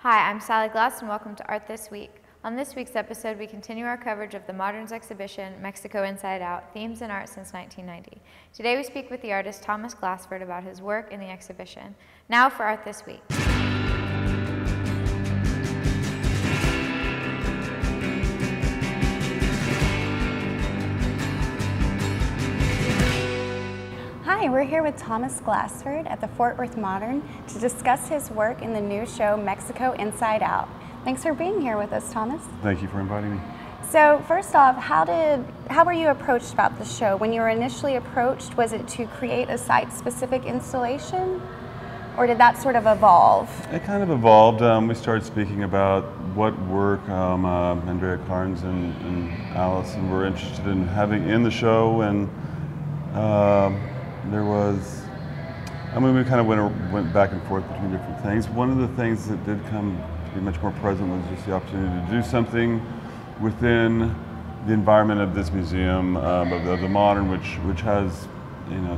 Hi, I'm Sally Glass and welcome to Art This Week. On this week's episode, we continue our coverage of the Moderns exhibition, Mexico Inside Out, Themes in Art Since 1990. Today we speak with the artist Thomas Glassford about his work in the exhibition. Now for Art This Week. Hi, we're here with Thomas Glassford at the Fort Worth Modern to discuss his work in the new show Mexico Inside Out. Thanks for being here with us, Thomas. Thank you for inviting me. So first off, how were you approached about the show? When you were initially approached, was it to create a site-specific installation, or did that sort of evolve? It kind of evolved. We started speaking about what work Andrea Carnes and Allison were interested in having in the show, and there was, we kind of went back and forth between different things. One of the things that did come to be much more present was just the opportunity to do something within the environment of this museum, of the Modern, which has,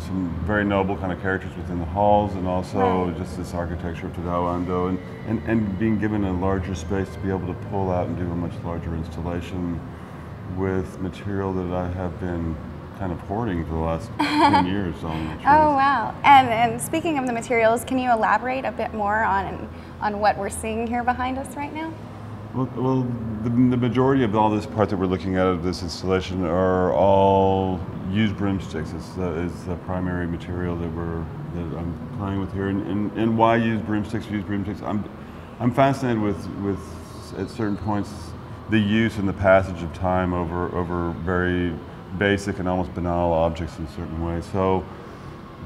some very noble kind of characters within the halls, and also just this architecture of Tadao and being given a larger space to be able to pull out and do a much larger installation with material that I have been kind of hoarding for the last 10 years. Oh wow! And speaking of the materials, can you elaborate a bit more on what we're seeing here behind us right now? Well, the majority of all this part that we're looking at of this installation are all used broomsticks. Is the primary material that I'm playing with here. And why use broomsticks? I'm fascinated with at certain points the use and the passage of time over very basic and almost banal objects in a certain way. So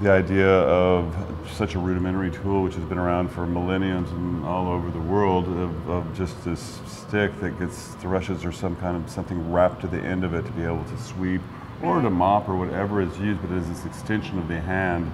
the idea of such a rudimentary tool, which has been around for millenniums and all over the world, of just this stick that gets thrushes or something wrapped to the end of it to be able to sweep or to mop or whatever is used, but as this extension of the hand,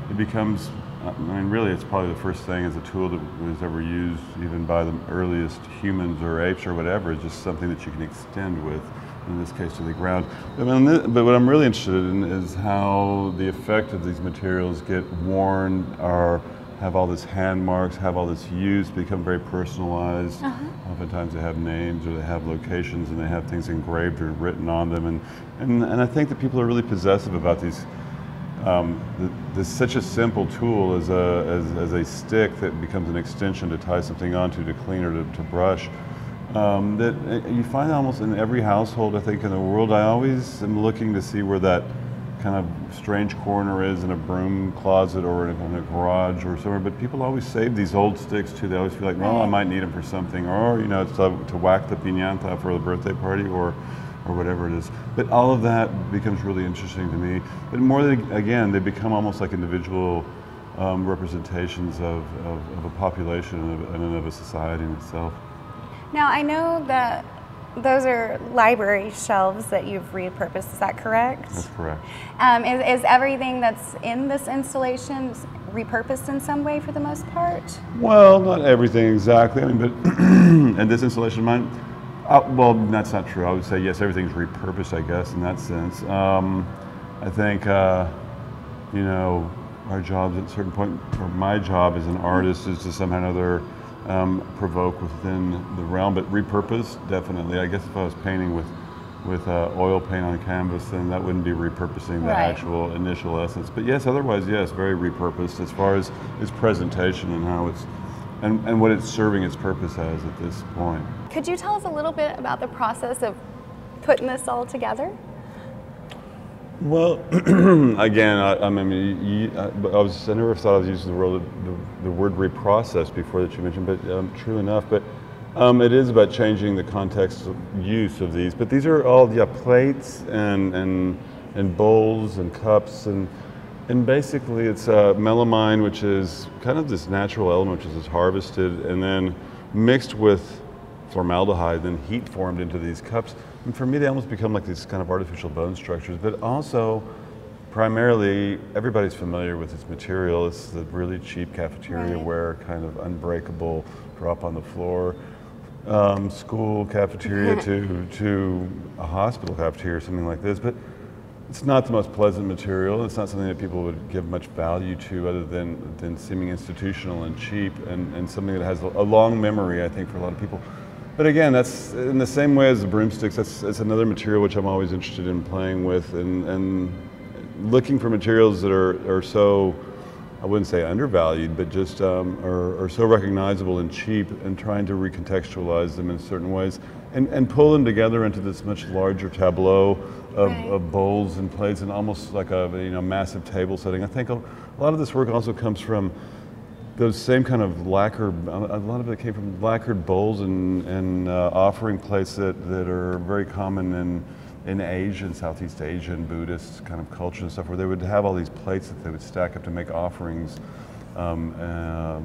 it becomes, really it's probably the first thing as a tool that was ever used even by the earliest humans or apes or whatever. It's just something that you can extend with, in this case to the ground. But what I'm really interested in is how the effect of these materials get worn, or have all this hand marks, have all this use, become very personalized. Oftentimes they have names, or they have locations, and they have things engraved or written on them. And I think that people are really possessive about these. There's such a simple tool as a stick that becomes an extension to tie something onto, to clean or to brush. That you find almost in every household, I think, in the world. I always am looking to see where that kind of strange corner is in a broom closet or in a garage or somewhere. But people always save these old sticks too. They always feel like, well, I might need them for something, or it's to whack the piñata for the birthday party, or whatever it is. But all of that becomes really interesting to me. But more than, again, they become almost like individual representations of a population and of a society in itself. Now, I know that those are library shelves that you've repurposed, is that correct? That's correct. Is everything that's in this installation repurposed in some way for the most part? Well, not everything exactly. But and this installation of mine, well, that's not true. I would say yes, everything's repurposed, I guess, in that sense. I think, our jobs at a certain point, or my job as an artist, is to somehow or another provoke within the realm, but repurpose, definitely. I guess if I was painting with oil paint on canvas, then that wouldn't be repurposing the actual initial essence. But yes, otherwise, yes, very repurposed as far as its presentation and how it's, and what it's serving its purpose as at this point. Could you tell us a little bit about the process of putting this all together? Well, again, I never thought I was using the word reprocess before that you mentioned, but true enough. But it is about changing the context of use of these. But these are all plates and bowls and cups, and basically it's melamine, which is kind of this natural element which is harvested and then mixed with formaldehyde, then heat formed into these cups. And for me, they almost become like these kind of artificial bone structures, but also primarily everybody's familiar with this material. It's the really cheap cafeteria ware, kind of unbreakable, drop on the floor, school cafeteria to a hospital cafeteria or something like this. But it's not the most pleasant material. It's not something that people would give much value to other than seeming institutional and cheap and something that has a long memory, I think, for a lot of people. But again, that's in the same way as the broomsticks, that's another material which I'm always interested in playing with and looking for materials that are so, I wouldn't say undervalued, but just are so recognizable and cheap, and trying to recontextualize them in certain ways and pull them together into this much larger tableau of bowls and plates, and almost like a massive table setting. I think a lot of this work also comes from those same kind of lacquer. A lot of it came from lacquered bowls and offering plates that are very common in Asia, Southeast Asian Buddhist kind of culture and stuff, where they would have all these plates that they would stack up to make offerings of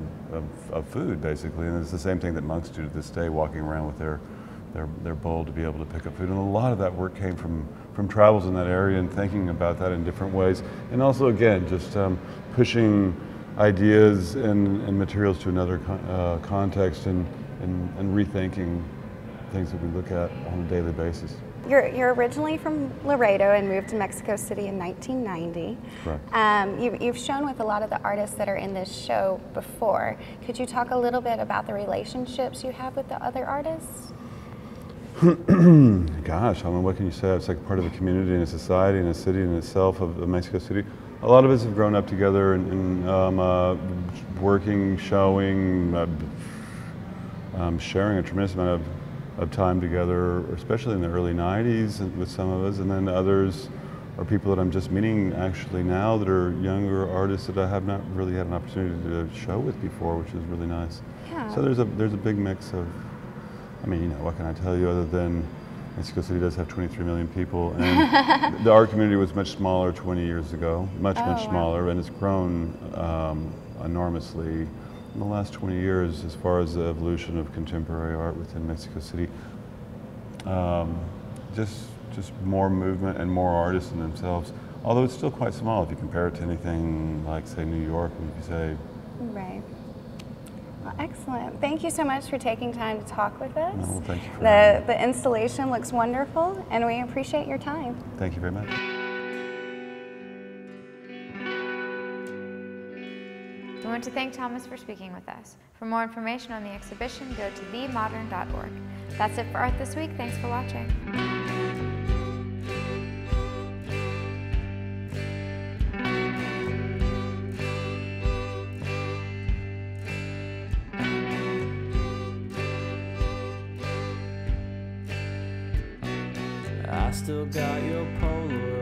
food, basically. And it's the same thing that monks do to this day, walking around with their bowl to be able to pick up food. And a lot of that work came from travels in that area and thinking about that in different ways. And also, again, just pushing ideas and materials to another context and rethinking things that we look at on a daily basis. You're originally from Laredo and moved to Mexico City in 1990. Correct. You've shown with a lot of the artists that are in this show before. Could you talk a little bit about the relationships you have with the other artists? Gosh, I mean, what can you say? It's like part of the community and a society and a city in itself of Mexico City. A lot of us have grown up together and working, showing, sharing a tremendous amount of time together, especially in the early 90s with some of us, and then others are people that I'm just meeting actually now that are younger artists that I have not really had an opportunity to show with before, which is really nice. Yeah. So there's a big mix of, I mean, what can I tell you other than Mexico City does have 23 million people, and the art community was much smaller 20 years ago, much smaller, and it's grown enormously in the last 20 years as far as the evolution of contemporary art within Mexico City. Just more movement and more artists in themselves, although it's still quite small if you compare it to anything like, say, New York, if you say. Right. Well, excellent. Thank you so much for taking time to talk with us. No, well, thank you for having me. The installation looks wonderful, and we appreciate your time. Thank you very much. We want to thank Thomas for speaking with us. For more information on the exhibition, go to themodern.org. That's it for Art This Week. Thanks for watching. I still got your Polaroid.